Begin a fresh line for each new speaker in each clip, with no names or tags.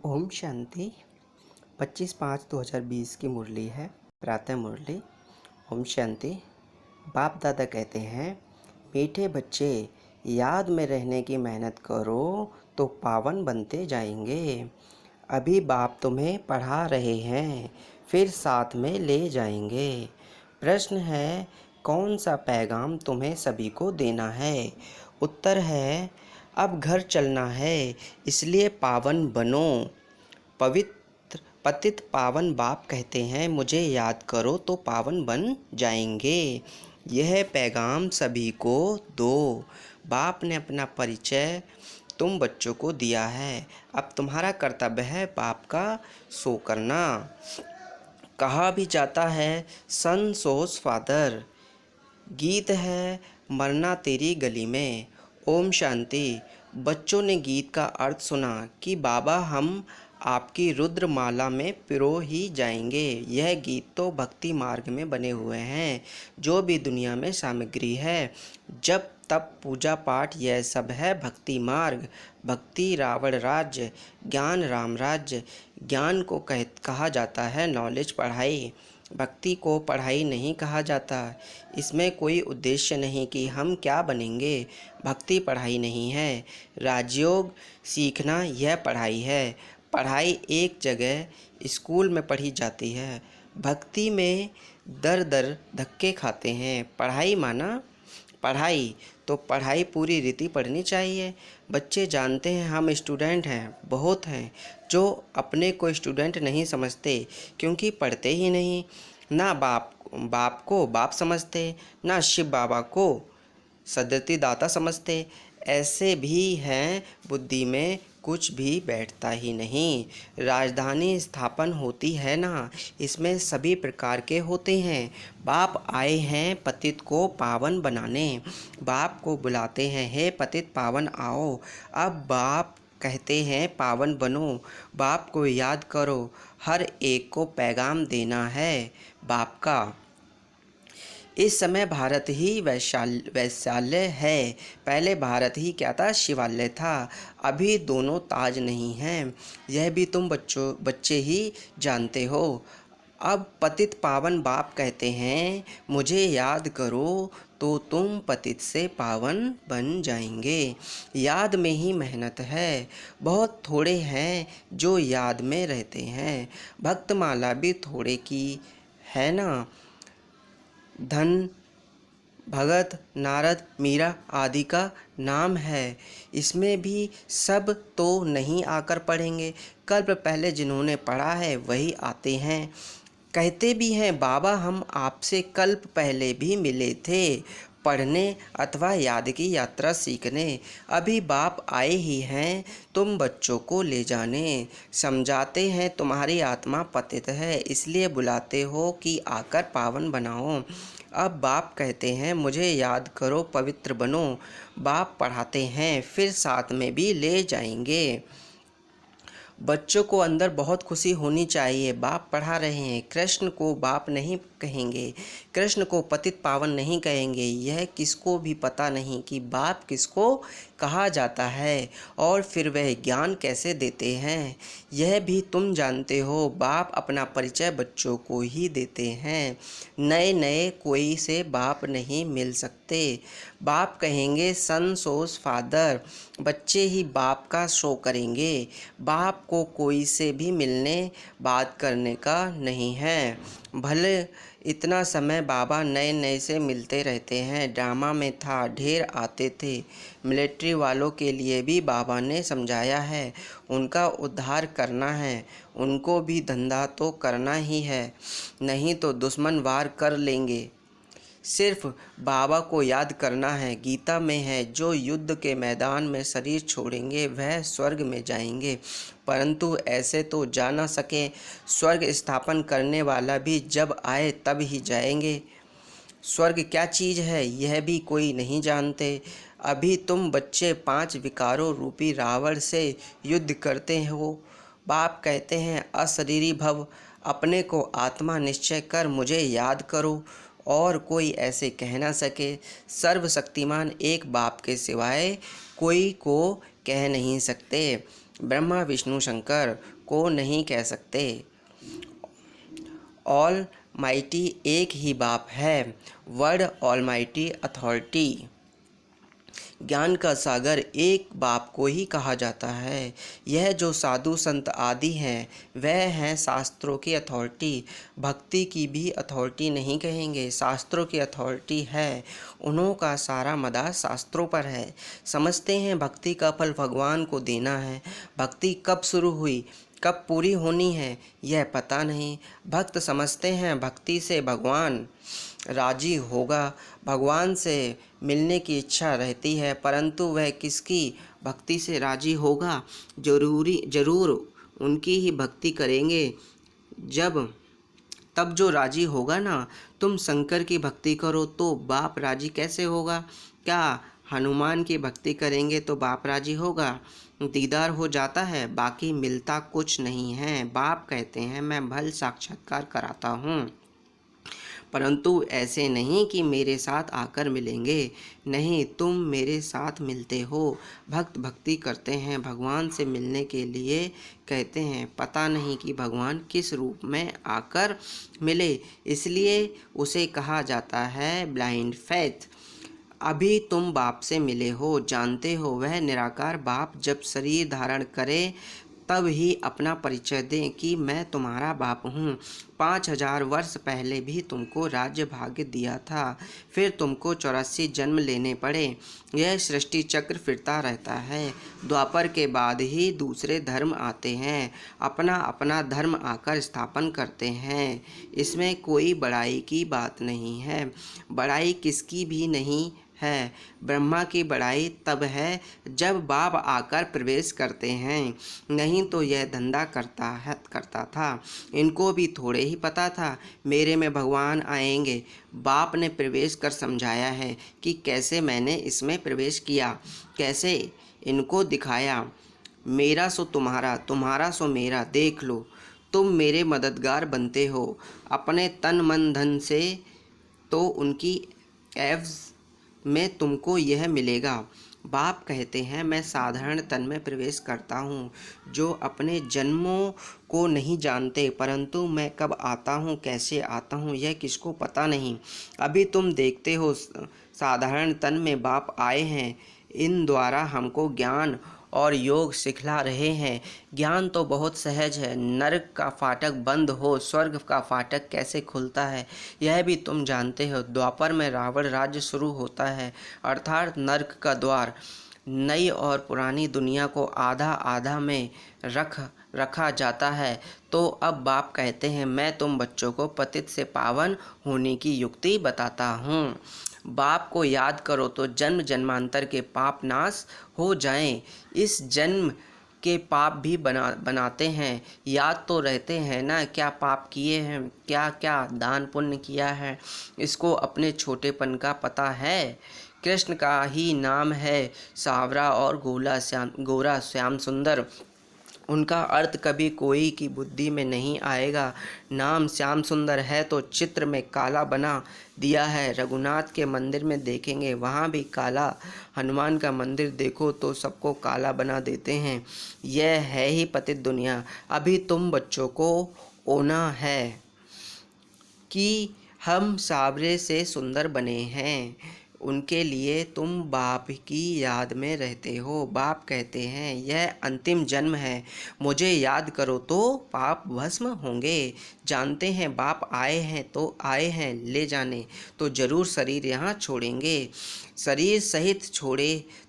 ओम शांति 25/5/2020 की मुरली है। प्रातः मुरली। ओम शांति। बाप दादा कहते हैं, मीठे बच्चे, याद में रहने की मेहनत करो तो पावन बनते जाएंगे। अभी बाप तुम्हें पढ़ा रहे हैं, फिर साथ में ले जाएंगे। प्रश्न है, कौन सा पैगाम तुम्हें सभी को देना है? उत्तर है, अब घर चलना है, इसलिए पावन बनो। पवित्र पतित पावन बाप कहते हैं, मुझे याद करो तो पावन बन जाएंगे। यह पैगाम सभी को दो। बाप ने अपना परिचय तुम बच्चों को दिया है। अब तुम्हारा कर्तव्य है बाप का शो करना। कहा भी जाता है, सन सोस फादर। गीत है, मरना तेरी गली में। ओम शांति। बच्चों ने गीत का अर्थ सुना कि बाबा हम आपकी रुद्र माला में पिरो ही जाएंगे। यह गीत तो भक्ति मार्ग में बने हुए हैं। जो भी दुनिया में सामग्री है, जब तब पूजा पाठ, यह सब है भक्ति मार्ग। भक्ति रावण राज्य, ज्ञान राम राज्य। ज्ञान को कहा जाता है नॉलेज, पढ़ाई। भक्ति को पढ़ाई नहीं कहा जाता। इसमें कोई उद्देश्य नहीं कि हम क्या बनेंगे। भक्ति पढ़ाई नहीं है। राजयोग सीखना यह पढ़ाई है। पढ़ाई एक जगह स्कूल में पढ़ी जाती है। भक्ति में दर दर धक्के खाते हैं। पढ़ाई माना पढ़ाई, तो पढ़ाई पूरी रीति पढ़नी चाहिए। बच्चे जानते हैं हम स्टूडेंट हैं, बहुत हैं जो अपने को स्टूडेंट नहीं समझते क्योंकि पढ़ते ही नहीं। ना बाप को बाप समझते, ना शिव बाबा को सदगति दाता समझते। ऐसे भी हैं, बुद्धि में कुछ भी बैठता ही नहीं। राजधानी स्थापन होती है ना, इसमें सभी प्रकार के होते हैं। बाप आए हैं पतित को पावन बनाने। बाप को बुलाते हैं, हे पतित पावन आओ। अब बाप कहते हैं पावन बनो। बाप को याद करो, हर एक को पैगाम देना है बाप का। इस समय भारत ही वैश्यालय है। पहले भारत ही क्या था? शिवालय था। अभी दोनों ताज नहीं हैं। यह भी तुम बच्चे ही जानते हो। अब पतित पावन बाप कहते हैं, मुझे याद करो तो तुम पतित से पावन बन जाएंगे। याद में ही मेहनत है। बहुत थोड़े हैं जो याद में रहते हैं। भक्तमाला भी थोड़े की है ना। धन, भगत, नारद, मीरा आदि का नाम है। इसमें भी सब तो नहीं आकर पढ़ेंगे। कल्प पहले जिन्होंने पढ़ा है वही आते हैं। कहते भी हैं, बाबा हम आपसे कल्प पहले भी मिले थे, पढ़ने अथवा याद की यात्रा सीखने। अभी बाप आए ही हैं तुम बच्चों को ले जाने। समझाते हैं तुम्हारी आत्मा पतित है, इसलिए बुलाते हो कि आकर पावन बनाओ। अब बाप कहते हैं, मुझे याद करो पवित्र बनो। बाप पढ़ाते हैं, फिर साथ में भी ले जाएंगे। बच्चों को अंदर बहुत खुशी होनी चाहिए। बाप पढ़ा रहे हैं। कृष्ण को बाप नहीं कहेंगे, कृष्ण को पतित पावन नहीं कहेंगे। यह किसको भी पता नहीं कि बाप किसको कहा जाता है और फिर वह ज्ञान कैसे देते हैं। यह भी तुम जानते हो। बाप अपना परिचय बच्चों को ही देते हैं। नए नए कोई से बाप नहीं मिल सकते। बाप कहेंगे सन सोस फादर। बच्चे ही बाप का शो करेंगे। बाप को कोई से भी मिलने बात करने का नहीं है। भले इतना समय बाबा नए नए से मिलते रहते हैं। ड्रामा में था, ढेर आते थे। मिलिट्री वालों के लिए भी बाबा ने समझाया है, उनका उद्धार करना है। उनको भी धंधा तो करना ही है, नहीं तो दुश्मन वार कर लेंगे। सिर्फ बाबा को याद करना है। गीता में है, जो युद्ध के मैदान में शरीर छोड़ेंगे वह स्वर्ग में जाएंगे, परंतु ऐसे तो जा न सके। स्वर्ग स्थापन करने वाला भी जब आए तब ही जाएंगे। स्वर्ग क्या चीज़ है यह भी कोई नहीं जानते। अभी तुम बच्चे 5 विकारों रूपी रावण से युद्ध करते हो। बाप कहते हैं, अशरीरी भव, अपने को आत्मा निश्चय कर मुझे याद करो और कोई ऐसे कह ना सके। सर्वशक्तिमान एक बाप के सिवाय कोई को कह नहीं सकते। ब्रह्मा विष्णु शंकर को नहीं कह सकते। ऑल माइटी एक ही बाप है। Word all mighty authority. ज्ञान का सागर एक बाप को ही कहा जाता है। यह जो साधु संत आदि हैं वह हैं शास्त्रों की अथॉरिटी। भक्ति की भी अथॉरिटी नहीं कहेंगे, शास्त्रों की अथॉरिटी है। उन्हों का सारा मदार शास्त्रों पर है। समझते हैं भक्ति का फल भगवान को देना है। भक्ति कब शुरू हुई, कब पूरी होनी है, यह पता नहीं। भक्त समझते हैं भक्ति से भगवान राजी होगा, भगवान से मिलने की इच्छा रहती है, परंतु वह किसकी भक्ति से राजी होगा? जरूर उनकी ही भक्ति करेंगे। तब जो राजी होगा ना। तुम शंकर की भक्ति करो तो बाप राजी कैसे होगा? क्या हनुमान की भक्ति करेंगे तो बाप राजी होगा? दीदार हो जाता है, बाकी मिलता कुछ नहीं है। बाप कहते हैं मैं भल साक्षात्कार कराता हूँ, परंतु ऐसे नहीं कि मेरे साथ आकर मिलेंगे। नहीं, तुम मेरे साथ मिलते हो। भक्त भक्ति करते हैं भगवान से मिलने के लिए, कहते हैं पता नहीं कि भगवान किस रूप में आकर मिले, इसलिए उसे कहा जाता है ब्लाइंड फेथ। अभी तुम बाप से मिले हो, जानते हो वह निराकार बाप जब शरीर धारण करे तब ही अपना परिचय दें कि मैं तुम्हारा बाप हूँ। 5000 वर्ष पहले भी तुमको राज्य भाग्य दिया था, फिर तुमको 84 जन्म लेने पड़े। यह सृष्टि चक्र फिरता रहता है। द्वापर के बाद ही दूसरे धर्म आते हैं, अपना अपना धर्म आकर स्थापन करते हैं। इसमें कोई बड़ाई की बात नहीं है, बड़ाई किसकी भी नहीं है। ब्रह्मा की बड़ाई तब है जब बाप आकर प्रवेश करते हैं, नहीं तो यह धंधा करता था। इनको भी थोड़े ही पता था मेरे में भगवान आएंगे। बाप ने प्रवेश कर समझाया है कि कैसे मैंने इसमें प्रवेश किया, कैसे इनको दिखाया। मेरा सो तुम्हारा, तुम्हारा सो मेरा, देख लो। तुम मेरे मददगार बनते हो अपने तन मन धन से, तो उनकी एवज में तुमको यह मिलेगा। बाप कहते हैं मैं साधारण तन में प्रवेश करता हूँ, जो अपने जन्मों को नहीं जानते, परंतु मैं कब आता हूँ कैसे आता हूँ यह किसको पता नहीं। अभी तुम देखते हो साधारण तन में बाप आए हैं, इन द्वारा हमको ज्ञान और योग सिखला रहे हैं। ज्ञान तो बहुत सहज है। नरक का फाटक बंद हो, स्वर्ग का फाटक कैसे खुलता है यह भी तुम जानते हो। द्वापर में रावण राज्य शुरू होता है, अर्थात नरक का द्वार। नई और पुरानी दुनिया को आधा आधा में रखा जाता है। तो अब बाप कहते हैं मैं तुम बच्चों को पतित से पावन होने की युक्ति बताता हूँ। बाप को याद करो तो जन्म जन्मांतर के पाप नाश हो जाएं। इस जन्म के पाप भी बनाते हैं, याद तो रहते हैं ना, क्या पाप किए हैं, क्या क्या दान पुण्य किया है, इसको अपने छोटेपन का पता है। कृष्ण का ही नाम है सावरा और गोरा श्याम सुंदर। उनका अर्थ कभी कोई की बुद्धि में नहीं आएगा। नाम श्याम सुंदर है तो चित्र में काला बना दिया है। रघुनाथ के मंदिर में देखेंगे वहाँ भी काला, हनुमान का मंदिर देखो तो सबको काला बना देते हैं। यह है ही पतित दुनिया। अभी तुम बच्चों को ओना है कि हम सावरे से सुंदर बने हैं, उनके लिए तुम बाप की याद में रहते हो। बाप कहते हैं यह अंतिम जन्म है, मुझे याद करो तो पाप भस्म होंगे। जानते हैं बाप आए हैं तो आए हैं ले जाने, तो जरूर शरीर यहाँ छोड़ेंगे। शरीर सहित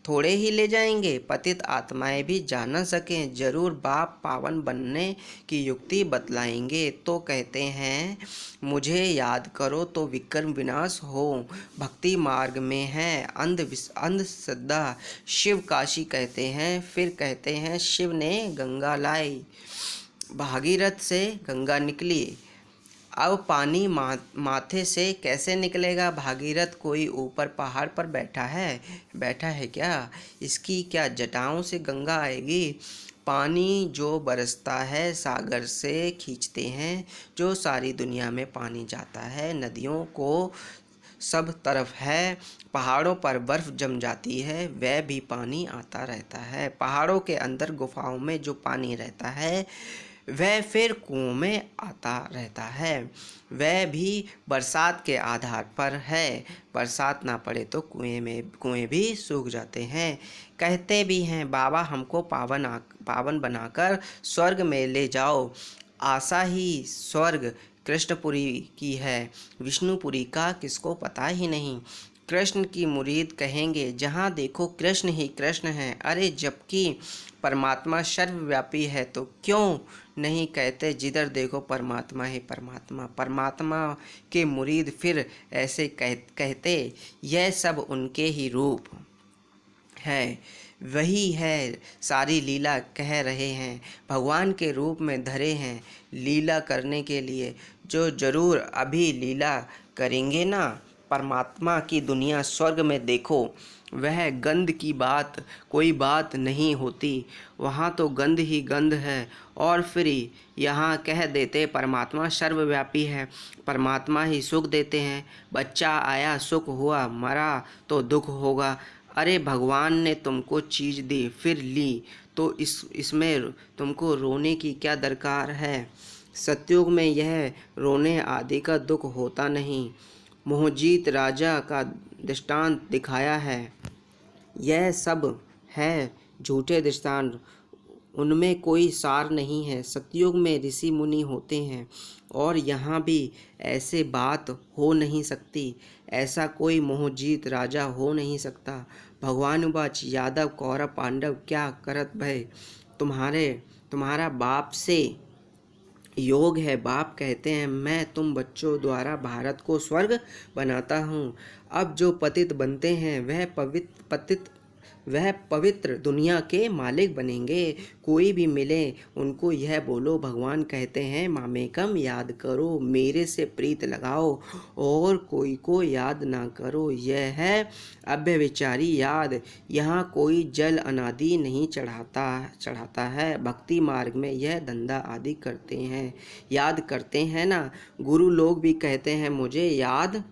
थोड़े ही ले जाएंगे, पतित आत्माएं भी जा न सकें। जरूर बाप पावन बनने की युक्ति बतलाएंगे। तो कहते हैं मुझे याद करो तो विक्रम विनाश हो। भक्ति मार्ग में है अंधश्रद्धा। शिव काशी कहते हैं, फिर कहते हैं शिव ने गंगा लाई, भागीरथ से गंगा निकली। अब पानी माथे से कैसे निकलेगा? भागीरथ कोई ऊपर पहाड़ पर बैठा है क्या? इसकी क्या जटाओं से गंगा आएगी? पानी जो बरसता है सागर से खींचते हैं, जो सारी दुनिया में पानी जाता है। नदियों को सब तरफ है। पहाड़ों पर बर्फ़ जम जाती है, वह भी पानी आता रहता है। पहाड़ों के अंदर गुफाओं में जो पानी रहता है वह फिर कुओं में आता रहता है। वह भी बरसात के आधार पर है। बरसात ना पड़े तो कुएं भी सूख जाते हैं। कहते भी हैं बाबा हमको पावन बनाकर स्वर्ग में ले जाओ। आशा ही स्वर्ग कृष्णपुरी की है, विष्णुपुरी का किसको पता ही नहीं। कृष्ण की मुरीद कहेंगे जहाँ देखो कृष्ण ही कृष्ण है। अरे जबकि परमात्मा सर्वव्यापी है तो क्यों नहीं कहते जिधर देखो परमात्मा ही परमात्मा। परमात्मा के मुरीद फिर ऐसे कहते यह सब उनके ही रूप है। वही है सारी लीला कह रहे हैं, भगवान के रूप में धरे हैं लीला करने के लिए, जो जरूर अभी लीला करेंगे ना। परमात्मा की दुनिया स्वर्ग में देखो, वह गंध की बात कोई बात नहीं होती, वहाँ तो गंध ही गंध है। और फिर यहाँ कह देते परमात्मा सर्वव्यापी है, परमात्मा ही सुख देते हैं। बच्चा आया सुख हुआ, मरा तो दुख होगा। अरे भगवान ने तुमको चीज़ दी फिर ली, तो इसमें तुमको रोने की क्या दरकार है। सतयुग में यह रोने आदि का दुख होता नहीं। मोहजीत राजा का दृष्टांत दिखाया है। यह सब है झूठे दृष्टांत, उनमें कोई सार नहीं है। सतयुग में ऋषि मुनि होते हैं और यहाँ भी ऐसे बात हो नहीं सकती। ऐसा कोई मोहजीत राजा हो नहीं सकता। भगवान वाच यादव कौरव पांडव क्या करत भय, तुम्हारा बाप से योग है। बाप कहते हैं मैं तुम बच्चों द्वारा भारत को स्वर्ग बनाता हूँ। अब जो पतित बनते हैं वह पवित्र दुनिया के मालिक बनेंगे। कोई भी मिले उनको यह बोलो भगवान कहते हैं मामेकम याद करो, मेरे से प्रीत लगाओ और कोई को याद ना करो। यह है अव्यभिचारी याद। यहाँ कोई जल अनादि नहीं चढ़ाता है। भक्ति मार्ग में यह धंधा आदि करते हैं, याद करते हैं ना। गुरु लोग भी कहते हैं मुझे याद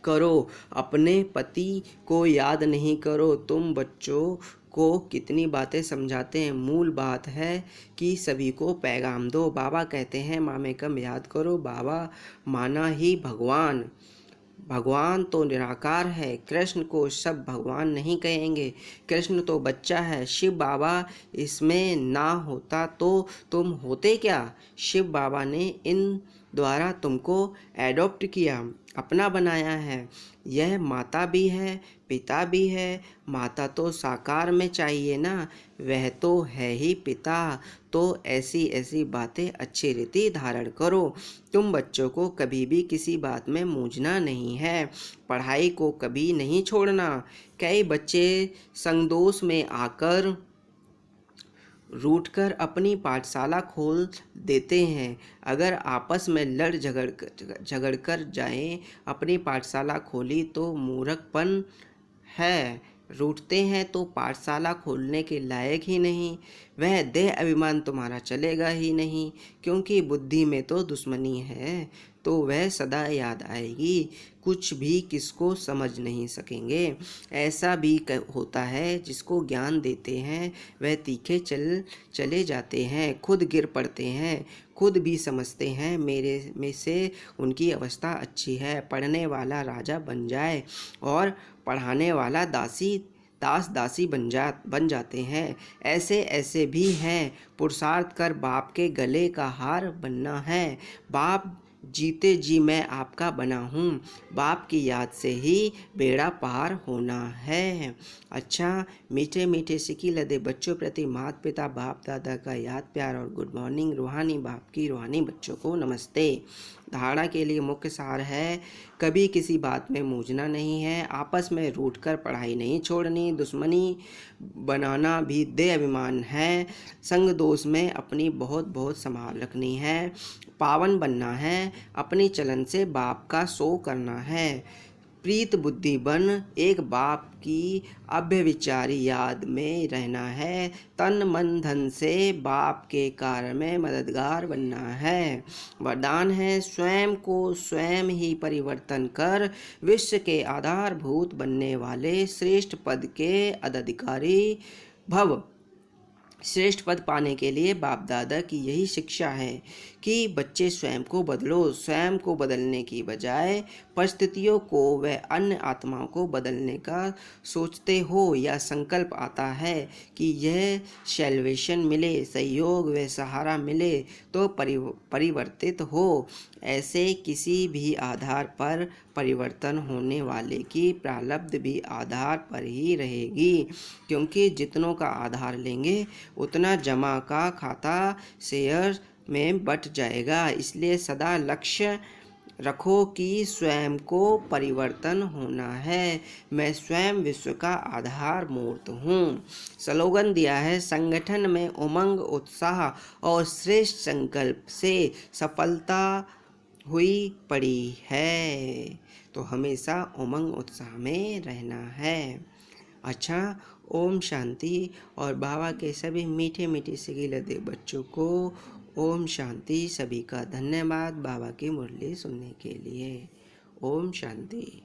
करो, अपने पति को याद नहीं करो। तुम बच्चों को कितनी बातें समझाते हैं, मूल बात है कि सभी को पैगाम दो। बाबा कहते हैं मामेकम याद करो, बाबा माना ही भगवान। भगवान तो निराकार है, कृष्ण को सब भगवान नहीं कहेंगे। कृष्ण तो बच्चा है। शिव बाबा इसमें ना होता तो तुम होते क्या। शिव बाबा ने इन द्वारा तुमको एडॉप्ट किया, अपना बनाया है। यह माता भी है पिता भी है। माता तो साकार में चाहिए ना, वह तो है ही पिता। तो ऐसी ऐसी बातें अच्छी रीति धारण करो। तुम बच्चों को कभी भी किसी बात में मूंझना नहीं है, पढ़ाई को कभी नहीं छोड़ना। कई बच्चे संगदोष में आकर रूठकर अपनी पाठशाला खोल देते हैं। अगर आपस में लड़ झगड़ कर जाएं, अपनी पाठशाला खोली तो मूर्खपन है। रूठते हैं तो पाठशाला खोलने के लायक ही नहीं। वह देह अभिमान तुम्हारा चलेगा ही नहीं, क्योंकि बुद्धि में तो दुश्मनी है, तो वह सदा याद आएगी। कुछ भी किसको समझ नहीं सकेंगे। ऐसा भी होता है जिसको ज्ञान देते हैं वह तीखे चले जाते हैं, खुद गिर पड़ते हैं, खुद भी समझते हैं मेरे में से उनकी अवस्था अच्छी है। पढ़ने वाला राजा बन जाए और पढ़ाने वाला दासी बन जाते हैं। ऐसे भी हैं। पुरुषार्थ कर बाप के गले का हार बनना है। बाप जीते जी मैं आपका बना हूँ, बाप की याद से ही बेड़ा पार होना है। अच्छा मीठे मीठे सिकी लदे बच्चों प्रति माता पिता बाप दादा का याद प्यार और गुड मॉर्निंग। रूहानी बाप की रूहानी बच्चों को नमस्ते। धारणा के लिए मुख्य सार है कभी किसी बात में मूझना नहीं है, आपस में रूठकर पढ़ाई नहीं छोड़नी, दुश्मनी बनाना भी देह अभिमान है, संग दोष में अपनी बहुत बहुत संभाल रखनी है, पावन बनना है, अपनी चलन से बाप का सो करना है, प्रीत बुद्धि बन एक बाप की अव्यभिचारी याद में रहना है। तन मन धन से बाप के कार्य में मददगार बनना है। वरदान है स्वयं को स्वयं ही परिवर्तन कर विश्व के आधारभूत बनने वाले श्रेष्ठ पद के अधिकारी भव। श्रेष्ठ पद पाने के लिए बाप दादा की यही शिक्षा है कि बच्चे स्वयं को बदलो। स्वयं को बदलने की बजाय परिस्थितियों को व अन्य आत्माओं को बदलने का सोचते हो या संकल्प आता है कि यह सैल्वेशन मिले, सहयोग व सहारा मिले तो परिवर्तित हो। ऐसे किसी भी आधार पर परिवर्तन होने वाले की प्रारब्ध भी आधार पर ही रहेगी, क्योंकि जितनों का आधार लेंगे उतना जमा का खाता शेयर में बट जाएगा। इसलिए सदा लक्ष्य रखो कि स्वयं को परिवर्तन होना है। मैं स्वयं विश्व का आधार मूर्त हूँ। स्लोगन दिया है, संगठन में उमंग, उत्साह और श्रेष्ठ संकल्प से सफलता हुई पड़ी है। तो हमेशा उमंग उत्साह में रहना है। अच्छा, ओम शांति। और बाबा के सभी मीठे मीठे सिगिलते बच्चों को ओम शांति। सभी का धन्यवाद बाबा की मुरली सुनने के लिए। ओम शांति।